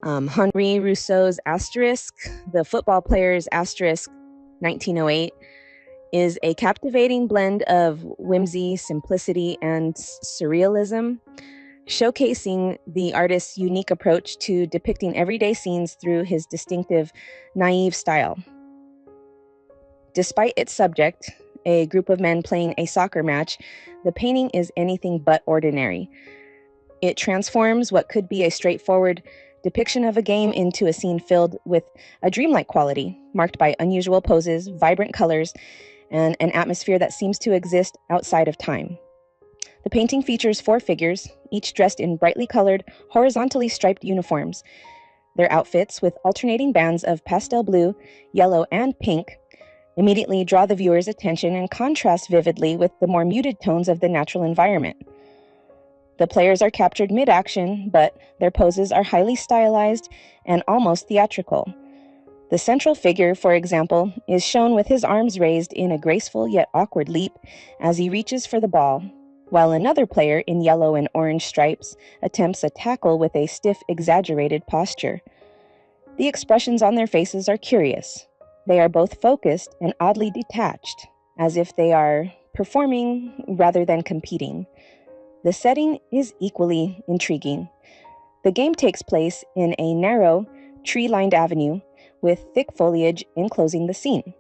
Henri Rousseau's Asterisk, the football player's Asterisk 1908, is a captivating blend of whimsy, simplicity, and surrealism, showcasing the artist's unique approach to depicting everyday scenes through his distinctive, naive style. Despite its subject, a group of men playing a soccer match, the painting is anything but ordinary. It transforms what could be a straightforward depiction of a game into a scene filled with a dreamlike quality, marked by unusual poses, vibrant colors, and an atmosphere that seems to exist outside of time. The painting features 4 figures, each dressed in brightly colored, horizontally striped uniforms. Their outfits, with alternating bands of pastel blue, yellow, and pink, immediately draw the viewer's attention and contrast vividly with the more muted tones of the natural environment. The players are captured mid-action, but their poses are highly stylized and almost theatrical. The central figure, for example, is shown with his arms raised in a graceful yet awkward leap as he reaches for the ball, while another player in yellow and orange stripes attempts a tackle with a stiff, exaggerated posture. The expressions on their faces are curious. They are both focused and oddly detached, as if they are performing rather than competing. The setting is equally intriguing. The game takes place in a narrow, tree-lined avenue with thick foliage enclosing the scene.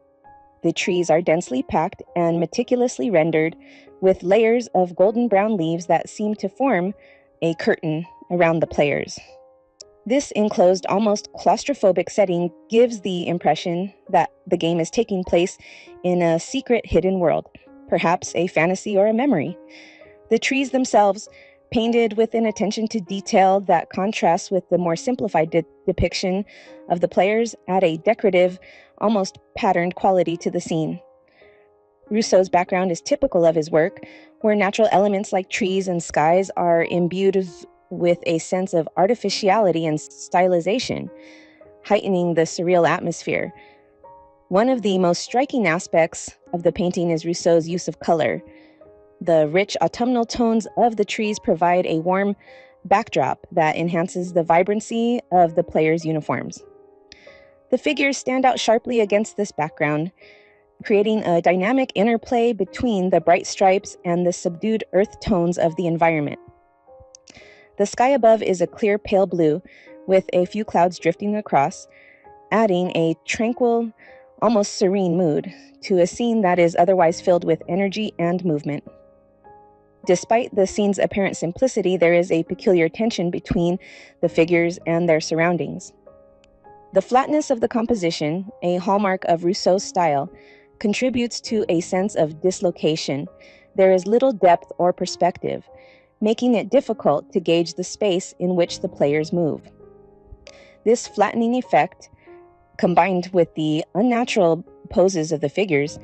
The trees are densely packed and meticulously rendered with layers of golden brown leaves that seem to form a curtain around the players. This enclosed, almost claustrophobic setting gives the impression that the game is taking place in a secret hidden world, perhaps a fantasy or a memory. The trees themselves, painted with an attention to detail that contrasts with the more simplified depiction of the players, add a decorative, almost patterned quality to the scene. Rousseau's background is typical of his work, where natural elements like trees and skies are imbued with a sense of artificiality and stylization, heightening the surreal atmosphere. One of the most striking aspects of the painting is Rousseau's use of color. The rich autumnal tones of the trees provide a warm backdrop that enhances the vibrancy of the players' uniforms. The figures stand out sharply against this background, creating a dynamic interplay between the bright stripes and the subdued earth tones of the environment. The sky above is a clear pale blue, with a few clouds drifting across, adding a tranquil, almost serene mood to a scene that is otherwise filled with energy and movement. Despite the scene's apparent simplicity, there is a peculiar tension between the figures and their surroundings. The flatness of the composition, a hallmark of Rousseau's style, contributes to a sense of dislocation. There is little depth or perspective, making it difficult to gauge the space in which the players move. This flattening effect, combined with the unnatural poses of the figures,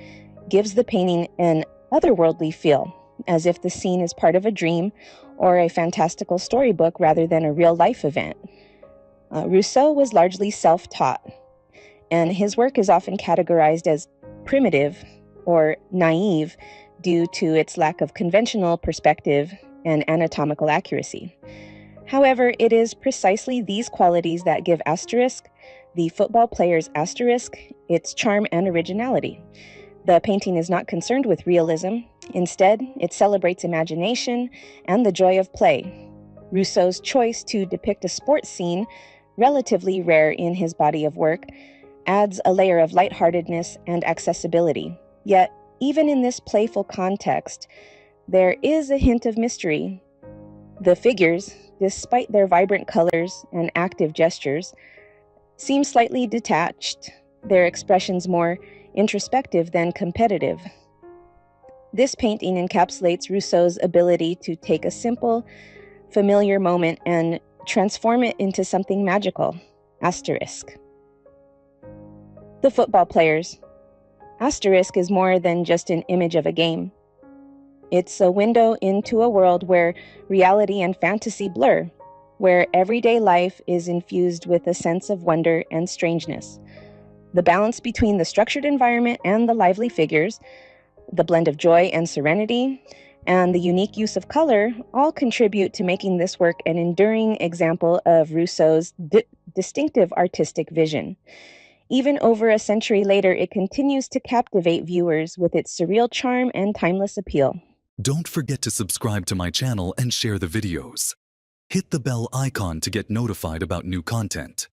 gives the painting an otherworldly feel, as if the scene is part of a dream or a fantastical storybook rather than a real-life event. Rousseau was largely self-taught, and his work is often categorized as primitive or naive due to its lack of conventional perspective and anatomical accuracy. However, it is precisely these qualities that give Asterisk, the football player's Asterisk, its charm and originality. The painting is not concerned with realism. Instead, it celebrates imagination and the joy of play. Rousseau's choice to depict a sports scene, relatively rare in his body of work, adds a layer of lightheartedness and accessibility. Yet, even in this playful context, there is a hint of mystery. The figures, despite their vibrant colors and active gestures, seem slightly detached, their expressions more introspective than competitive. This painting encapsulates Rousseau's ability to take a simple, familiar moment and transform it into something magical. Asterisk. The football players. Asterisk is more than just an image of a game. It's a window into a world where reality and fantasy blur, where everyday life is infused with a sense of wonder and strangeness. The balance between the structured environment and the lively figures, the blend of joy and serenity, and the unique use of color all contribute to making this work an enduring example of Rousseau's distinctive artistic vision. Even over a century later, it continues to captivate viewers with its surreal charm and timeless appeal. Don't forget to subscribe to my channel and share the videos. Hit the bell icon to get notified about new content.